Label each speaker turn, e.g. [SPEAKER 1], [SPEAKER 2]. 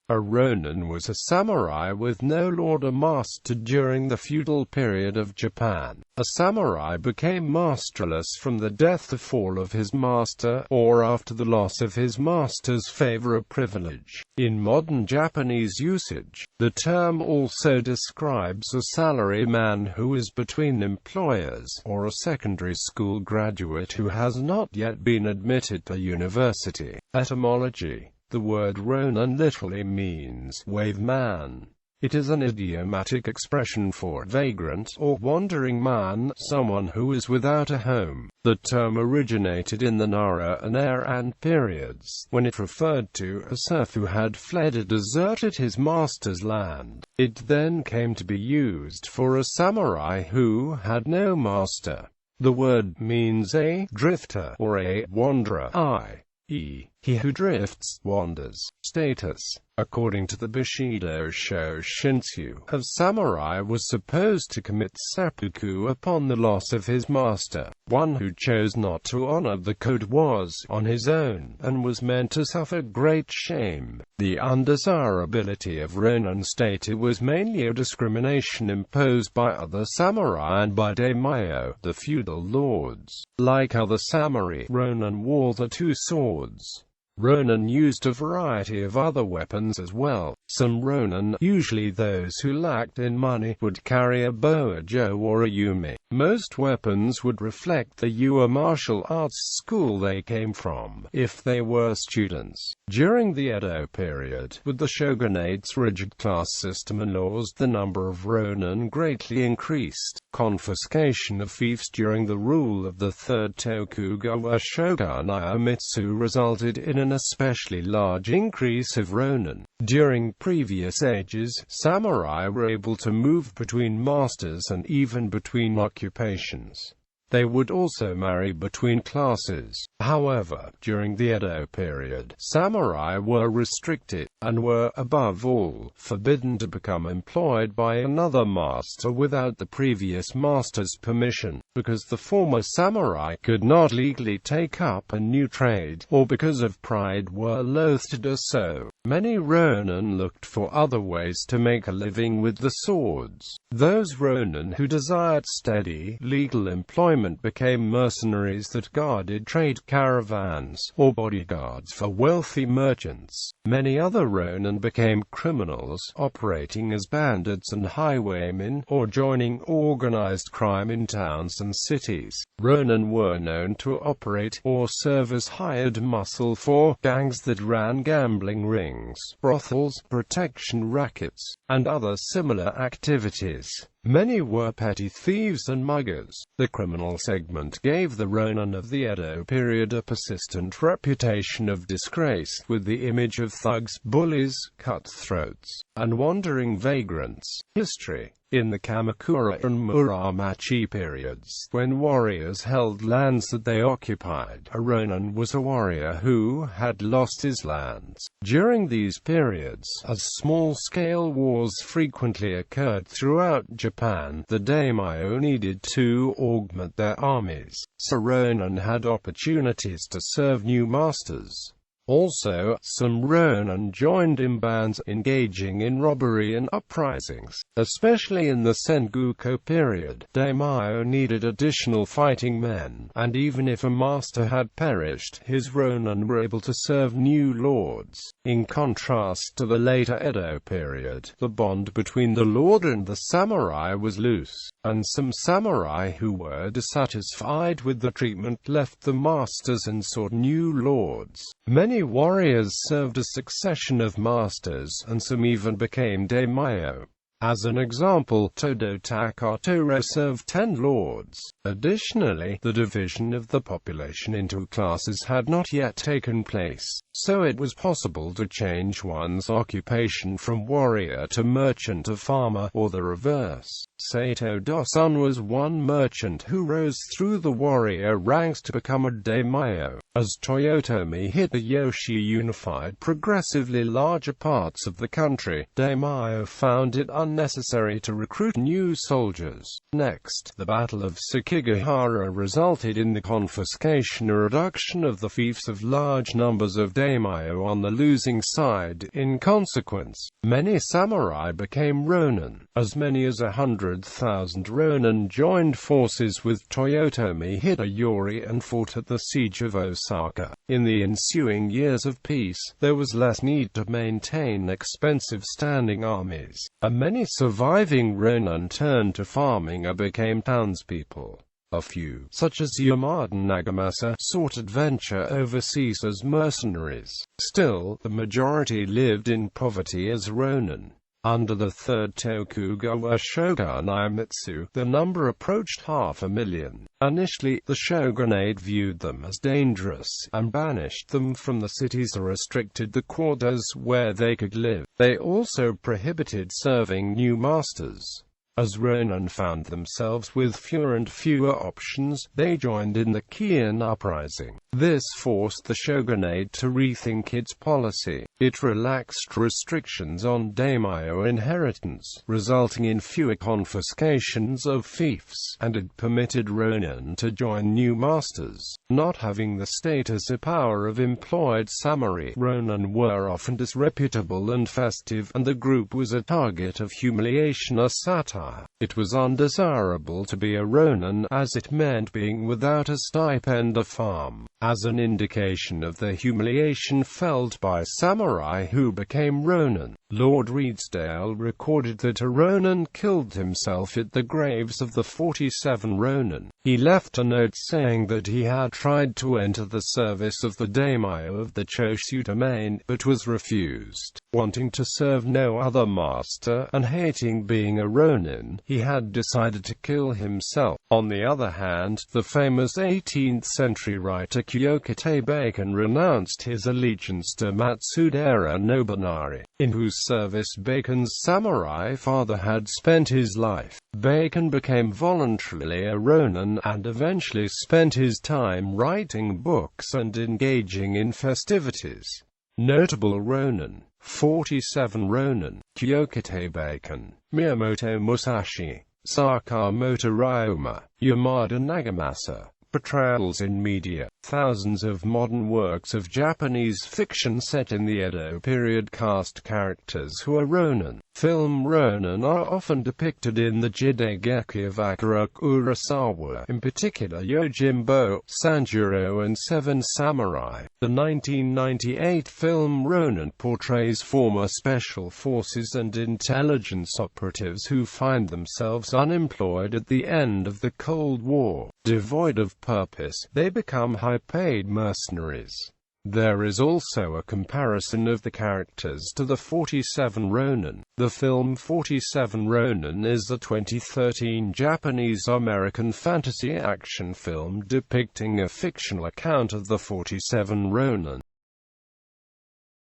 [SPEAKER 1] A Rōnin was a samurai with no lord or master during the feudal period of Japan. A samurai became masterless from the death or fall of his master, or after the loss of his master's favor or privilege. In modern Japanese usage, the term also describes a salaryman who is between employers, or a secondary school graduate who has not yet been admitted to university. Etymology. The word Rōnin literally means wave man. It is an idiomatic expression for vagrant or wandering man, someone who is without a home. The term originated in the Nara and Heian periods, when it referred to a serf who had fled or deserted his master's land. It then came to be used for a samurai who had no master. The word means a drifter or a wanderer, i.e., he who drifts, wanders. Status. According to the Bushido Shinshu of samurai was supposed to commit seppuku upon the loss of his master. One who chose not to honor the code was on his own, and was meant to suffer great shame. The undesirability of Rōnin stated was mainly a discrimination imposed by other samurai and by daimyo, the feudal lords. Like other samurai, Rōnin wore the two swords. Rōnin used a variety of other weapons as well. Some Rōnin, usually those who lacked in money, would carry a bojo or a yumi. Most weapons would reflect the Ua martial arts school they came from, if they were students. During the Edo period, with the shogunate's rigid class system and laws, the number of Rōnin greatly increased. Confiscation of fiefs during the rule of the third Tokugawa shogun Ieyasu resulted in an especially large increase of Rōnin. During previous ages, samurai were able to move between masters and even between occupations. They would also marry between classes. However, during the Edo period, samurai were restricted, and were, above all, forbidden to become employed by another master without the previous master's permission, because the former samurai could not legally take up a new trade, or because of pride were loath to do so. Many Rōnin looked for other ways to make a living with the swords. Those Rōnin who desired steady, legal employment became mercenaries that guarded trade caravans, or bodyguards for wealthy merchants. Many other Rōnin became criminals, operating as bandits and highwaymen, or joining organized crime in towns and cities. Rōnin were known to operate, or serve as hired muscle for, gangs that ran gambling rings, brothels, protection rackets, and other similar activities. Many were petty thieves and muggers. The criminal segment gave the Rōnin of the Edo period a persistent reputation of disgrace, with the image of thugs, bullies, cutthroats, and wandering vagrants. History. In the Kamakura and Muromachi periods, when warriors held lands that they occupied, a Rōnin was a warrior who had lost his lands. During these periods, as small-scale wars frequently occurred throughout Japan, the daimyo needed to augment their armies, so Rōnin had opportunities to serve new masters. Also, some Rōnin joined in bands, engaging in robbery and uprisings. Especially in the Sengoku period, daimyo needed additional fighting men, and even if a master had perished, his Rōnin were able to serve new lords. In contrast to the later Edo period, the bond between the lord and the samurai was loose, and some samurai who were dissatisfied with the treatment left the masters and sought new lords. Many warriors served a succession of masters, and some even became daimyo. As an example, Todo Takatoro served 10 lords. Additionally, the division of the population into classes had not yet taken place, so it was possible to change one's occupation from warrior to merchant or farmer, or the reverse. Sato Dosun was one merchant who rose through the warrior ranks to become a daimyo. As Toyotomi Hideyoshi unified progressively larger parts of the country, daimyo found it unnecessary to recruit new soldiers. Next, the Battle of Sekigahara resulted in the confiscation or reduction of the fiefs of large numbers of daimyo on the losing side. In consequence, many samurai became Rōnin. As many as 100,000 Rōnin joined forces with Toyotomi Hideyori and fought at the siege of Osaka. In the ensuing years of peace, there was less need to maintain expensive standing armies, and many surviving Rōnin turned to farming or became townspeople. A few, such as Yamada Nagamasa, sought adventure overseas as mercenaries. Still, the majority lived in poverty as Rōnin. Under the third Tokugawa shogun Iemitsu, the number approached 500,000. Initially, the shogunate viewed them as dangerous, and banished them from the cities or restricted the quarters where they could live. They also prohibited serving new masters. As Rōnin found themselves with fewer and fewer options, they joined in the Kien uprising. This forced the shogunate to rethink its policy. It relaxed restrictions on daimyo inheritance, resulting in fewer confiscations of fiefs, and it permitted Rōnin to join new masters. Not having the status or power of employed samurai, Rōnin were often disreputable and festive, and the group was a target of humiliation or satire. It was undesirable to be a Rōnin, as it meant being without a stipend or farm. As an indication of the humiliation felt by samurai who became Rōnin, Lord Redesdale recorded that a Rōnin killed himself at the graves of the 47 Rōnin. He left a note saying that he had tried to enter the service of the daimyo of the Choshu domain, but was refused. Wanting to serve no other master, and hating being a Rōnin, he had decided to kill himself. On the other hand, the famous 18th-century writer Kyokuta Bacon renounced his allegiance to Matsudaira Nobunari, in whose service Bacon's samurai father had spent his life. Bacon became voluntarily a Rōnin, and eventually spent his time writing books and engaging in festivities. Notable Rōnin: 47 Rōnin, Kyokuta Bacon, Miyamoto Musashi, Sakamoto Ryoma, Yamada Nagamasa. Portrayals in media. Thousands of modern works of Japanese fiction set in the Edo period cast characters who are Rōnin. Film Rōnin are often depicted in the Jidegeki of Akira Kurosawa, in particular Yojimbo, Sanjuro and Seven Samurai. The 1998 film Rōnin portrays former special forces and intelligence operatives who find themselves unemployed at the end of the Cold War. Devoid of purpose, they become high-paid mercenaries. There is also a comparison of the characters to the 47 Rōnin. The film 47 Rōnin is a 2013 Japanese-American fantasy action film depicting a fictional account of the 47 Rōnin.